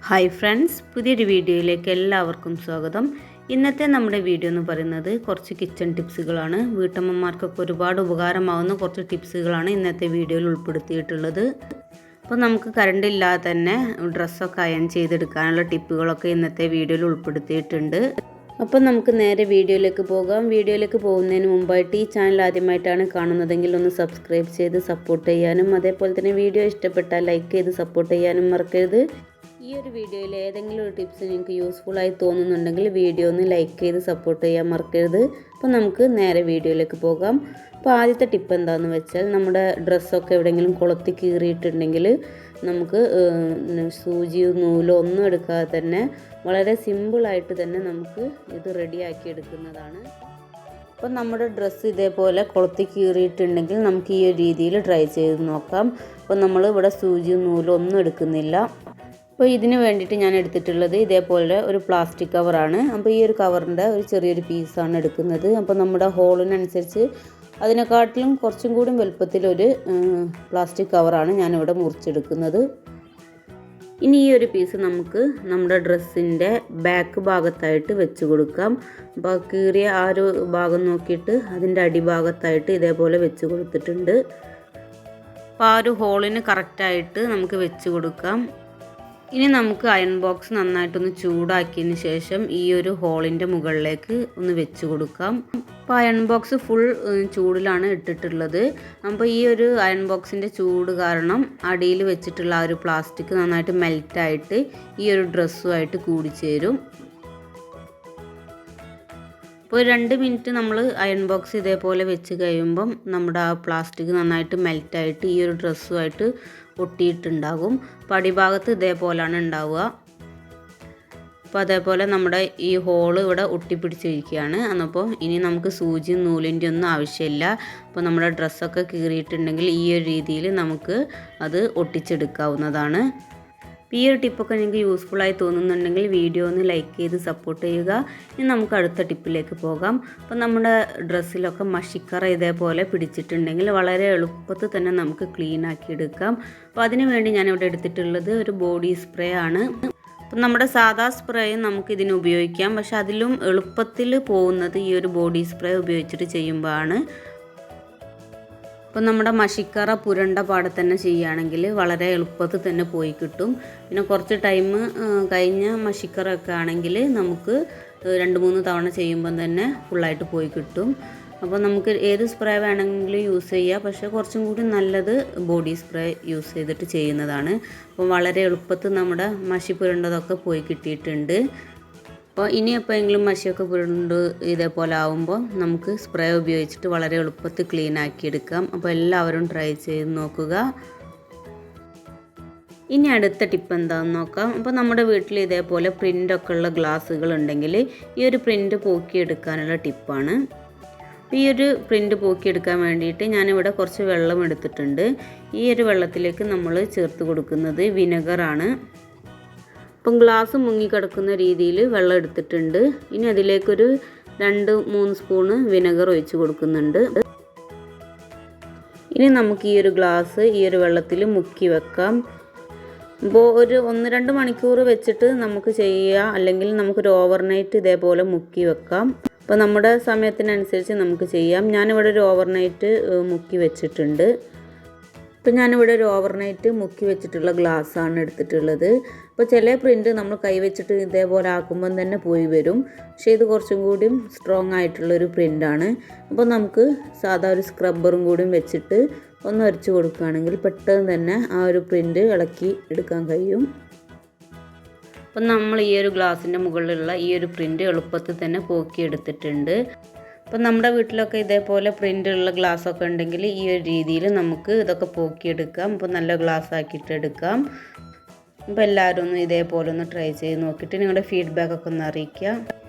Hi friends, പുതിയൊരു വീഡിയോയിലേക്ക് എല്ലാവർക്കും സ്വാഗതം. ഇന്നത്തെ നമ്മുടെ വീഡിയോ എന്ന് പറയുന്നത് കുറച്ച് കിച്ചൺ ടിപ്സുകളാണ്. വീട്ടമ്മമാർക്കൊക്കെ ഒരുപാട് ഉപകാരമാവുന്ന കുറച്ച് ടിപ്സുകളാണ് ഇന്നത്തെ വീഡിയോയിൽ ഉൾപ്പെടുത്തിയിട്ടുള്ളത്. അപ്പോൾ നമുക്ക് കറണ്ട് ഇല്ലാതെ തന്നെ ഡ്രസ്സൊക്കെ അയൺ ചെയ്തെടുക്കാനുള്ള ടിപ്പുകളൊക്കെ ഇന്നത്തെ വീഡിയോയിൽ ഉൾപ്പെടുത്തിയിട്ടുണ്ട്. അപ്പോൾ നമുക്ക് നേരെ വീഡിയോയിലേക്ക് പോകാം. വീഡിയോയിലേക്ക് പോകുന്നതിന് മുമ്പായിട്ട് ഈ ചാനൽ ആദ്യമായിട്ടാണ് കാണുന്നതെങ്കിൽ ഒന്ന് സബ്സ്ക്രൈബ് ചെയ്ത് സപ്പോർട്ട് ചെയ്യാനും അതേപോലെ തന്നെ വീഡിയോ ഇഷ്ടപ്പെട്ടാൽ ലൈക്ക് ചെയ്ത് സപ്പോർട്ട് ചെയ്യാനും മറക്കരുത്. ഈ ഒരു വീഡിയോയിൽ ഏതെങ്കിലും ഒരു ടിപ്സ് നിങ്ങൾക്ക് യൂസ്ഫുള്ളായി തോന്നുന്നുണ്ടെങ്കിൽ വീഡിയോ ഒന്ന് ലൈക്ക് ചെയ്ത് സപ്പോർട്ട് ചെയ്യാൻ മറക്കരുത്. അപ്പോൾ നമുക്ക് നേരെ വീഡിയോയിലേക്ക് പോകാം. അപ്പോൾ ആദ്യത്തെ ടിപ്പ് എന്താണെന്ന് വെച്ചാൽ, നമ്മുടെ ഡ്രസ്സൊക്കെ എവിടെയെങ്കിലും കൊളുത്തി കീറിയിട്ടുണ്ടെങ്കിൽ നമുക്ക് സൂചിയോ നൂലോ ഒന്നും എടുക്കാതെ തന്നെ വളരെ സിമ്പിളായിട്ട് തന്നെ നമുക്ക് ഇത് റെഡിയാക്കി എടുക്കുന്നതാണ്. അപ്പോൾ നമ്മുടെ ഡ്രസ്സ് ഇതേപോലെ കൊളുത്തി കീറിയിട്ടുണ്ടെങ്കിൽ നമുക്ക് ഈ ഒരു രീതിയിൽ ട്രൈ ചെയ്ത് നോക്കാം. അപ്പോൾ നമ്മൾ ഇവിടെ സൂചിയോ നൂലോ ഒന്നും എടുക്കുന്നില്ല. അപ്പോൾ ഇതിന് വേണ്ടിയിട്ട് ഞാൻ എടുത്തിട്ടുള്ളത് ഇതേപോലെ ഒരു പ്ലാസ്റ്റിക് കവറാണ്. അപ്പോൾ ഈ ഒരു കവറിൻ്റെ ഒരു ചെറിയൊരു പീസാണ് എടുക്കുന്നത്. അപ്പോൾ നമ്മുടെ ഹോളിനനുസരിച്ച് അതിനെക്കാട്ടിലും കുറച്ചും കൂടി വലുപ്പത്തിലൊരു പ്ലാസ്റ്റിക് കവറാണ് ഞാനിവിടെ മുറിച്ചെടുക്കുന്നത്. ഇനി ഈ ഒരു പീസ് നമുക്ക് നമ്മുടെ ഡ്രസ്സിൻ്റെ ബാക്ക് ഭാഗത്തായിട്ട് വെച്ച് കൊടുക്കാം. അപ്പോൾ കീറിയ ആ ഒരു ഭാഗം നോക്കിയിട്ട് അതിൻ്റെ അടിഭാഗത്തായിട്ട് ഇതേപോലെ വെച്ച് കൊടുത്തിട്ടുണ്ട്. അപ്പോൾ ആ ഒരു ഹോളിന് കറക്റ്റായിട്ട് നമുക്ക് വെച്ച് കൊടുക്കാം. ഇനി നമുക്ക് അയൺ ബോക്സ് നന്നായിട്ടൊന്ന് ചൂടാക്കിയതിന് ശേഷം ഈ ഒരു ഹോളിൻ്റെ മുകളിലേക്ക് ഒന്ന് വെച്ച് കൊടുക്കാം. അപ്പോൾ അയൺ ബോക്സ് ഫുൾ ചൂടിലാണ് ഇട്ടിട്ടുള്ളത്. അപ്പോൾ ഈ ഒരു അയൺ ബോക്സിൻ്റെ ചൂട് കാരണം അടിയിൽ വെച്ചിട്ടുള്ള ആ ഒരു പ്ലാസ്റ്റിക് നന്നായിട്ട് മെൽറ്റായിട്ട് ഈ ഒരു ഡ്രസ്സുമായിട്ട് കൂടിച്ചേരും. അപ്പോൾ 2 മിനിറ്റ് നമ്മൾ അയൺ ബോക്സ് ഇതേപോലെ വെച്ച് കഴിയുമ്പം നമ്മുടെ ആ പ്ലാസ്റ്റിക് നന്നായിട്ട് മെൽറ്റായിട്ട് ഈ ഒരു ഡ്രസ്സുമായിട്ട് ഒട്ടിയിട്ടുണ്ടാകും. അപ്പോൾ അടിഭാഗത്ത് ഇതേപോലെയാണ് ഉണ്ടാവുക. അപ്പോൾ അതേപോലെ നമ്മുടെ ഈ ഹോള് ഇവിടെ ഒട്ടിപ്പിടിച്ചിരിക്കുകയാണ്. അപ്പോൾ ഇനി നമുക്ക് സൂചി നൂലിൻ്റെ ഒന്നും ആവശ്യമില്ല. അപ്പോൾ നമ്മുടെ ഡ്രസ്സൊക്കെ കീറിയിട്ടുണ്ടെങ്കിൽ ഈ ഒരു രീതിയിൽ നമുക്ക് അത് ഒട്ടിച്ചെടുക്കാവുന്നതാണ്. ഈ ഒരു ടിപ്പൊക്കെ നിങ്ങൾക്ക് യൂസ്ഫുള്ളായി തോന്നുന്നുണ്ടെങ്കിൽ വീഡിയോ ഒന്ന് ലൈക്ക് ചെയ്ത് സപ്പോർട്ട് ചെയ്യുക. ഇനി നമുക്ക് അടുത്ത ടിപ്പിലേക്ക് പോകാം. അപ്പോൾ നമ്മുടെ ഡ്രസ്സിലൊക്കെ മഷിക്കറ ഇതേപോലെ പിടിച്ചിട്ടുണ്ടെങ്കിൽ വളരെ എളുപ്പത്തിൽ തന്നെ നമുക്ക് ക്ലീൻ ആക്കി എടുക്കാം. അപ്പോൾ അതിന് വേണ്ടി ഞാനിവിടെ എടുത്തിട്ടുള്ളത് ഒരു ബോഡി സ്പ്രേ ആണ്. അപ്പം നമ്മുടെ സാധാ സ്പ്രേയും നമുക്ക് ഇതിന് ഉപയോഗിക്കാം. പക്ഷെ അതിലും എളുപ്പത്തിൽ പോകുന്നത് ഈ ഒരു ബോഡി സ്പ്രേ ഉപയോഗിച്ചിട്ട് ചെയ്യുമ്പോഴാണ്. അപ്പോൾ നമ്മുടെ മഷിക്കറ പുരണ്ട പാടെ തന്നെ ചെയ്യുകയാണെങ്കിൽ വളരെ എളുപ്പത്തിൽ തന്നെ പോയി കിട്ടും. പിന്നെ കുറച്ച് ടൈം കഴിഞ്ഞ മഷിക്കറൊക്കെ ആണെങ്കിൽ നമുക്ക് 2-3 തവണ ചെയ്യുമ്പം തന്നെ ഫുള്ളായിട്ട് പോയി കിട്ടും. അപ്പോൾ നമുക്ക് ഏത് സ്പ്രേ വേണമെങ്കിലും യൂസ് ചെയ്യാം. പക്ഷേ കുറച്ചും കൂടി നല്ലത് ബോഡി സ്പ്രേ യൂസ് ചെയ്തിട്ട് ചെയ്യുന്നതാണ്. അപ്പോൾ വളരെ എളുപ്പത്തിൽ നമ്മുടെ മഷി പുരണ്ടതൊക്കെ പോയി കിട്ടിയിട്ടുണ്ട്. അപ്പോൾ ഇനി എപ്പോഴെങ്കിലും മഷിയൊക്കെ പുരണ്ട് ഇതേപോലെ ആവുമ്പോൾ നമുക്ക് സ്പ്രേ ഉപയോഗിച്ചിട്ട് വളരെ എളുപ്പത്തിൽ ക്ലീൻ ആക്കിയെടുക്കാം. അപ്പോൾ എല്ലാവരും ട്രൈ ചെയ്ത് നോക്കുക. ഇനി അടുത്ത ടിപ്പ് എന്താണെന്ന് നോക്കാം. അപ്പോൾ നമ്മുടെ വീട്ടിൽ ഇതേപോലെ പ്രിൻ്റൊക്കെ ഉള്ള ഗ്ലാസ്സുകൾ ഉണ്ടെങ്കിൽ ഈ ഒരു പ്രിൻ്റ് പോക്കിയെടുക്കാനുള്ള ടിപ്പാണ്. അപ്പോൾ ഈ ഒരു പ്രിൻ്റ് പോക്കിയെടുക്കാൻ വേണ്ടിയിട്ട് ഞാനിവിടെ കുറച്ച് വെള്ളം എടുത്തിട്ടുണ്ട്. ഈ ഒരു വെള്ളത്തിലേക്ക് നമ്മൾ ചേർത്ത് കൊടുക്കുന്നത് വിനെഗറാണ്. അപ്പം ഗ്ലാസ് മുങ്ങിക്കിടക്കുന്ന രീതിയിൽ വെള്ളം എടുത്തിട്ടുണ്ട്. ഇനി അതിലേക്കൊരു 2-3 സ്പൂണ് വിനെഗർ ഒഴിച്ച് കൊടുക്കുന്നുണ്ട്. ഇനി നമുക്ക് ഈ ഒരു ഗ്ലാസ് ഈ ഒരു വെള്ളത്തിൽ മുക്കി വെക്കാം. അപ്പോൾ ഒരു 1-2 മണിക്കൂർ വെച്ചിട്ട് നമുക്ക് ചെയ്യാം, അല്ലെങ്കിൽ നമുക്കൊരു ഓവർനൈറ്റ് ഇതേപോലെ മുക്കി വെക്കാം. അപ്പോൾ നമ്മുടെ സമയത്തിനനുസരിച്ച് നമുക്ക് ചെയ്യാം. ഞാനിവിടെ ഒരു ഓവർനൈറ്റ് മുക്കി വെച്ചിട്ടുണ്ട്. ഇപ്പോൾ ഞാനിവിടെ ഒരു ഓവർനൈറ്റ് മുക്കി വെച്ചിട്ടുള്ള ഗ്ലാസ്സാണ് എടുത്തിട്ടുള്ളത്. അപ്പോൾ ചില പ്രിൻ്റ് നമ്മൾ കൈവച്ചിട്ട് ഇതേപോലെ ആക്കുമ്പം തന്നെ പോയി വരും. പക്ഷേ ഇത് കുറച്ചും കൂടിയും സ്ട്രോങ് ആയിട്ടുള്ളൊരു പ്രിൻ്റാണ്. അപ്പോൾ നമുക്ക് സാധാ ഒരു സ്ക്രബ്ബറും കൂടിയും വെച്ചിട്ട് ഒന്ന് ഉരച്ച് കൊടുക്കുകയാണെങ്കിൽ പെട്ടെന്ന് തന്നെ ആ ഒരു പ്രിൻ്റ് ഇളക്കി എടുക്കാൻ കഴിയും. അപ്പം നമ്മൾ ഈ ഒരു ഗ്ലാസിൻ്റെ മുകളിലുള്ള ഈ ഒരു പ്രിൻ്റ് എളുപ്പത്തിൽ തന്നെ പോക്കിയെടുത്തിട്ടുണ്ട്. അപ്പം നമ്മുടെ വീട്ടിലൊക്കെ ഇതേപോലെ പ്രിൻ്റുള്ള ഗ്ലാസ്സൊക്കെ ഉണ്ടെങ്കിൽ ഈ ഒരു രീതിയിൽ നമുക്ക് ഇതൊക്കെ പോക്കിയെടുക്കാം. അപ്പോൾ നല്ല ഗ്ലാസ് ആക്കിയിട്ട് എടുക്കാം. അപ്പോൾ എല്ലാവരും ഒന്ന് ഇതേപോലെ ഒന്ന് ട്രൈ ചെയ്ത് നോക്കിയിട്ട് നിങ്ങളുടെ ഫീഡ്ബാക്കൊക്കെ ഒന്ന് അറിയിക്കുക.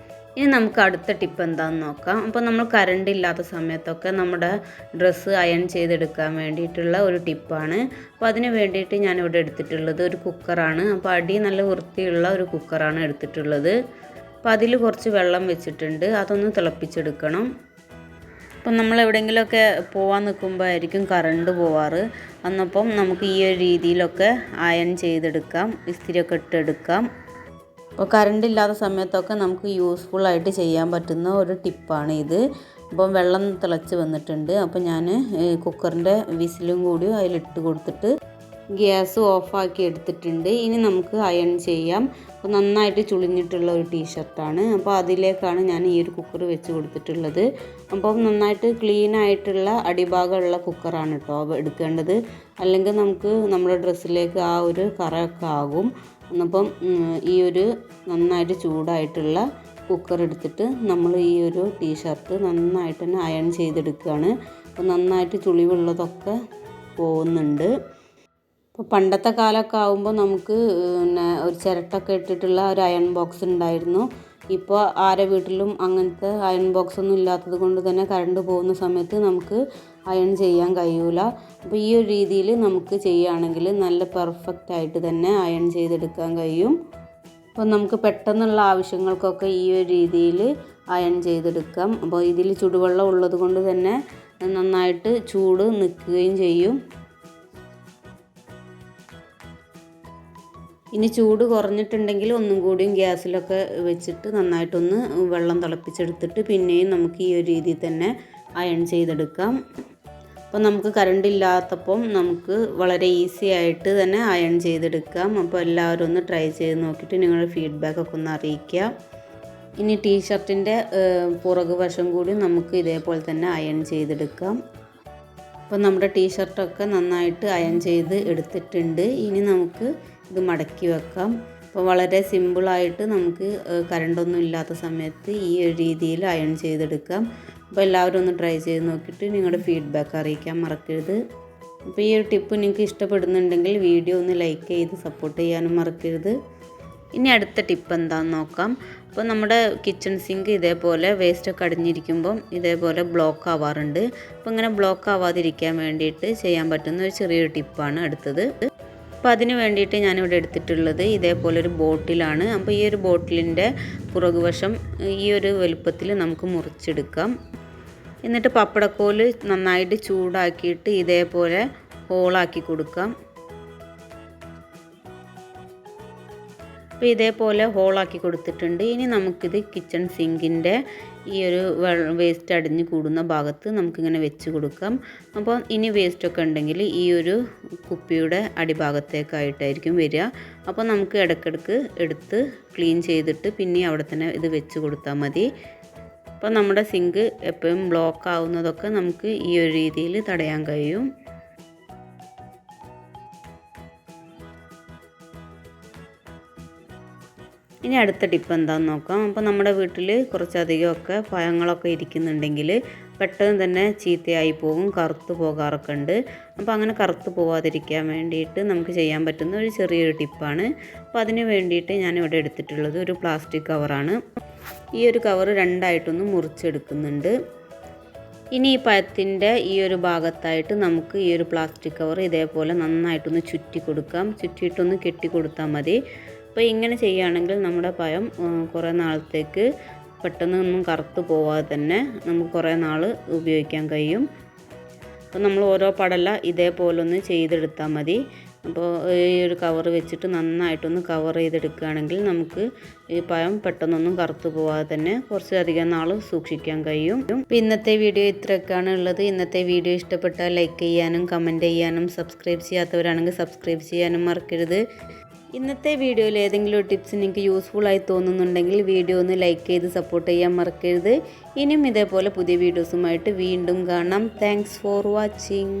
ഇനി നമുക്ക് അടുത്ത ടിപ്പ് എന്താണെന്ന് നോക്കാം. അപ്പോൾ നമ്മൾ കറണ്ട് ഇല്ലാത്ത സമയത്തൊക്കെ നമ്മുടെ ഡ്രസ്സ് അയൺ ചെയ്തെടുക്കാൻ വേണ്ടിയിട്ടുള്ള ഒരു ടിപ്പാണ്. അപ്പോൾ അതിന് വേണ്ടിയിട്ട് ഞാനിവിടെ എടുത്തിട്ടുള്ളത് ഒരു കുക്കറാണ്. അപ്പോൾ അടി നല്ല വൃത്തിയുള്ള ഒരു കുക്കറാണ് എടുത്തിട്ടുള്ളത്. അപ്പോൾ അതിൽ കുറച്ച് വെള്ളം വെച്ചിട്ടുണ്ട്. അതൊന്ന് തിളപ്പിച്ചെടുക്കണം. അപ്പം നമ്മൾ എവിടെയെങ്കിലുമൊക്കെ പോകാൻ നിൽക്കുമ്പോഴായിരിക്കും കറണ്ട് പോവാറ്. അന്നപ്പം നമുക്ക് ഈ ഒരു രീതിയിലൊക്കെ അയൺ ചെയ്തെടുക്കാം, ഇസ്തിരിയൊക്കെ ഇട്ടെടുക്കാം. അപ്പോൾ കറണ്ട് ഇല്ലാത്ത സമയത്തൊക്കെ നമുക്ക് യൂസ്ഫുള്ളായിട്ട് ചെയ്യാൻ പറ്റുന്ന ഒരു ടിപ്പാണ് ഇത്. അപ്പം വെള്ളം തിളച്ച് വന്നിട്ടുണ്ട്. അപ്പോൾ ഞാൻ കുക്കറിൻ്റെ വിസിലും കൂടി അതിലിട്ട് കൊടുത്തിട്ട് ഗ്യാസ് ഓഫാക്കി എടുത്തിട്ടുണ്ട്. ഇനി നമുക്ക് അയൺ ചെയ്യാം. അപ്പോൾ നന്നായിട്ട് ചുളിഞ്ഞിട്ടുള്ള ഒരു ടീഷർട്ടാണ്. അപ്പോൾ അതിലേക്കാണ് ഞാൻ ഈ ഒരു കുക്കർ വെച്ച് കൊടുത്തിട്ടുള്ളത്. അപ്പം നന്നായിട്ട് ക്ലീൻ ആയിട്ടുള്ള അടിഭാഗമുള്ള കുക്കറാണ് കേട്ടോ എടുക്കേണ്ടത്. അല്ലെങ്കിൽ നമുക്ക് നമ്മുടെ ഡ്രസ്സിലേക്ക് ആ ഒരു കറയൊക്കെ ആകും. അപ്പം ഈ ഒരു നന്നായിട്ട് ചൂടായിട്ടുള്ള കുക്കർ എടുത്തിട്ട് നമ്മൾ ഈ ഒരു ടീഷർട്ട് നന്നായിട്ട് തന്നെ അയൺ ചെയ്തെടുക്കുകയാണ്. അപ്പോൾ നന്നായിട്ട് ചുളിവുള്ളതൊക്കെ പോകുന്നുണ്ട്. ഇപ്പോൾ പണ്ടത്തെ കാലമൊക്കെ ആകുമ്പോൾ നമുക്ക് പിന്നെ ഒരു ചിരട്ടൊക്കെ ഇട്ടിട്ടുള്ള ഒരു അയൺ ബോക്സ് ഉണ്ടായിരുന്നു. ഇപ്പോൾ ആരെ വീട്ടിലും അങ്ങനത്തെ അയൺ ബോക്സ് ഒന്നും ഇല്ലാത്തത് കൊണ്ട് തന്നെ കറണ്ട് പോകുന്ന സമയത്ത് നമുക്ക് അയൺ ചെയ്യാൻ കഴിയൂല. അപ്പോൾ ഈ ഒരു രീതിയിൽ നമുക്ക് ചെയ്യുകയാണെങ്കിൽ നല്ല പെർഫെക്റ്റ് ആയിട്ട് തന്നെ അയൺ ചെയ്തെടുക്കാൻ കഴിയും. അപ്പോൾ നമുക്ക് പെട്ടെന്നുള്ള ആവശ്യങ്ങൾക്കൊക്കെ ഈ ഒരു രീതിയിൽ അയൺ ചെയ്തെടുക്കാം. അപ്പോൾ ഇതിൽ ചുടുവെള്ളം ഉള്ളത് കൊണ്ട് തന്നെ നന്നായിട്ട് ചൂട് നിൽക്കുകയും ചെയ്യും. ഇനി ചൂട് കുറഞ്ഞിട്ടുണ്ടെങ്കിൽ ഒന്നും കൂടിയും ഗ്യാസിലൊക്കെ വെച്ചിട്ട് നന്നായിട്ടൊന്ന് വെള്ളം തിളപ്പിച്ചെടുത്തിട്ട് പിന്നെയും നമുക്ക് ഈ ഒരു രീതിയിൽ തന്നെ അയൺ ചെയ്തെടുക്കാം. അപ്പോൾ നമുക്ക് കറണ്ട് ഇല്ലാത്തപ്പം നമുക്ക് വളരെ ഈസി ആയിട്ട് തന്നെ അയൺ ചെയ്തെടുക്കാം. അപ്പോൾ എല്ലാവരും ഒന്ന് ട്രൈ ചെയ്ത് നോക്കിയിട്ട് നിങ്ങളുടെ ഫീഡ്ബാക്കൊക്കെ ഒന്ന് അറിയിക്കുക. ഇനി ടീഷർട്ടിൻ്റെ പുറകു വശം കൂടി നമുക്ക് ഇതേപോലെ തന്നെ അയൺ ചെയ്തെടുക്കാം. അപ്പോൾ നമ്മുടെ ടീഷർട്ടൊക്കെ നന്നായിട്ട് അയൺ ചെയ്ത് എടുത്തിട്ടുണ്ട്. ഇനി നമുക്ക് ഇത് മടക്കി വെക്കാം. അപ്പോൾ വളരെ സിമ്പിളായിട്ട് നമുക്ക് കറണ്ടൊന്നും ഇല്ലാത്ത സമയത്ത് ഈ ഒരു രീതിയിൽ അയൺ ചെയ്തെടുക്കാം. അപ്പോൾ എല്ലാവരും ഒന്ന് ട്രൈ ചെയ്ത് നോക്കിയിട്ട് നിങ്ങളുടെ ഫീഡ്ബാക്ക് അറിയിക്കാൻ മറക്കരുത്. അപ്പോൾ ഈ ഒരു ടിപ്പ് നിങ്ങൾക്ക് ഇഷ്ടപ്പെടുന്നുണ്ടെങ്കിൽ വീഡിയോ ഒന്ന് ലൈക്ക് ചെയ്ത് സപ്പോർട്ട് ചെയ്യാനും മറക്കരുത്. ഇനി അടുത്ത ടിപ്പ് എന്താണെന്ന് നോക്കാം. അപ്പോൾ നമ്മുടെ കിച്ചൺ സിങ്ക് ഇതേപോലെ വേസ്റ്റൊക്കെ അടിഞ്ഞിരിക്കുമ്പം ഇതേപോലെ ബ്ലോക്ക് ആവാറുണ്ട്. അപ്പോൾ ഇങ്ങനെ ബ്ലോക്ക് ആവാതിരിക്കാൻ വേണ്ടിയിട്ട് ചെയ്യാൻ പറ്റുന്ന ഒരു ചെറിയൊരു ടിപ്പാണ് അടുത്തത്. അപ്പോൾ അതിന് വേണ്ടിയിട്ട് ഞാനിവിടെ എടുത്തിട്ടുള്ളത് ഇതേപോലെ ഒരു ബോട്ടിലാണ്. അപ്പോൾ ഈ ഒരു ബോട്ടിലിൻ്റെ പുറകുവശം ഈ ഒരു വലുപ്പത്തിൽ നമുക്ക് മുറിച്ചെടുക്കാം. എന്നിട്ട് പപ്പടക്കോല് നന്നായിട്ട് ചൂടാക്കിയിട്ട് ഇതേപോലെ ഹോളാക്കി കൊടുക്കാം. അപ്പോൾ ഇതേപോലെ ഹോളാക്കി കൊടുത്തിട്ടുണ്ട്. ഇനി നമുക്കിത് കിച്ചൺ സിങ്കിൻ്റെ ഈ ഒരു വേസ്റ്റ് അടിഞ്ഞ് കൂടുന്ന ഭാഗത്ത് നമുക്കിങ്ങനെ വെച്ച് കൊടുക്കാം. അപ്പോൾ ഇനി വേസ്റ്റൊക്കെ ഉണ്ടെങ്കിൽ ഈ ഒരു കുപ്പിയുടെ അടിഭാഗത്തേക്കായിട്ടായിരിക്കും വരിക. അപ്പോൾ നമുക്ക് ഇടയ്ക്കിടയ്ക്ക് എടുത്ത് ക്ലീൻ ചെയ്തിട്ട് പിന്നെ അവിടെ തന്നെ ഇത് വെച്ച് കൊടുത്താൽ മതി. അപ്പോൾ നമ്മുടെ സിങ്ക് എപ്പോഴും ബ്ലോക്ക് ആവുന്നതൊക്കെ നമുക്ക് ഈ ഒരു രീതിയിൽ തടയാൻ കഴിയും. ഇനി അടുത്ത ടിപ്പ് എന്താണെന്ന് നോക്കാം. അപ്പോൾ നമ്മുടെ വീട്ടിൽ കുറച്ചധികമൊക്കെ പഴങ്ങളൊക്കെ ഇരിക്കുന്നുണ്ടെങ്കിൽ പെട്ടെന്ന് തന്നെ ചീത്തയായി പോകും, കറുത്ത് പോകാറൊക്കെ ഉണ്ട്. അപ്പോൾ അങ്ങനെ കറുത്ത് പോകാതിരിക്കാൻ വേണ്ടിയിട്ട് നമുക്ക് ചെയ്യാൻ പറ്റുന്ന ഒരു ചെറിയൊരു ടിപ്പാണ്. അപ്പോൾ അതിന് വേണ്ടിയിട്ട് ഞാനിവിടെ എടുത്തിട്ടുള്ളത് ഒരു പ്ലാസ്റ്റിക് കവറാണ്. ഈ ഒരു കവർ രണ്ടായിട്ടൊന്ന് മുറിച്ചെടുക്കുന്നുണ്ട്. ഇനി ഈ പഴത്തിൻ്റെ ഈ ഒരു ഭാഗത്തായിട്ട് നമുക്ക് ഈ ഒരു പ്ലാസ്റ്റിക് കവർ ഇതേപോലെ നന്നായിട്ടൊന്ന് ചുറ്റി കൊടുക്കാം. ചുറ്റിയിട്ടൊന്ന് കെട്ടി കൊടുത്താൽ മതി. അപ്പോൾ ഇങ്ങനെ ചെയ്യുകയാണെങ്കിൽ നമ്മുടെ പഴം കുറേ നാളത്തേക്ക് പെട്ടെന്നൊന്നും കറുത്ത് പോവാതെ തന്നെ നമുക്ക് കുറേ നാൾ ഉപയോഗിക്കാൻ കഴിയും. അപ്പോൾ നമ്മൾ ഓരോ പടല ഇതേപോലെ ഒന്ന് ചെയ്തെടുത്താൽ മതി. അപ്പോൾ ഈ ഒരു കവർ വെച്ചിട്ട് നന്നായിട്ടൊന്ന് കവർ ചെയ്തെടുക്കുകയാണെങ്കിൽ നമുക്ക് ഈ പഴം പെട്ടെന്നൊന്നും കറുത്ത് പോവാതെ തന്നെ കുറച്ചധികം നാൾ സൂക്ഷിക്കാൻ കഴിയും. അപ്പോൾ ഇന്നത്തെ വീഡിയോ ഇത്രയൊക്കെയാണ് ഉള്ളത്. ഇന്നത്തെ വീഡിയോ ഇഷ്ടപ്പെട്ടാൽ ലൈക്ക് ചെയ്യാനും കമൻറ്റ് ചെയ്യാനും സബ്സ്ക്രൈബ് ചെയ്യാത്തവരാണെങ്കിൽ സബ്സ്ക്രൈബ് ചെയ്യാനും മറക്കരുത്. ഇന്നത്തെ വീഡിയോയിൽ ഏതെങ്കിലും ഒരു ടിപ്സ് നിങ്ങൾക്ക് യൂസ്ഫുള്ളായി തോന്നുന്നുണ്ടെങ്കിൽ വീഡിയോ ഒന്ന് ലൈക്ക് ചെയ്ത് സപ്പോർട്ട് ചെയ്യാൻ മറക്കരുത്. ഇനിയും ഇതേപോലെ പുതിയ വീഡിയോസുമായിട്ട് വീണ്ടും കാണാം. Thanks for watching.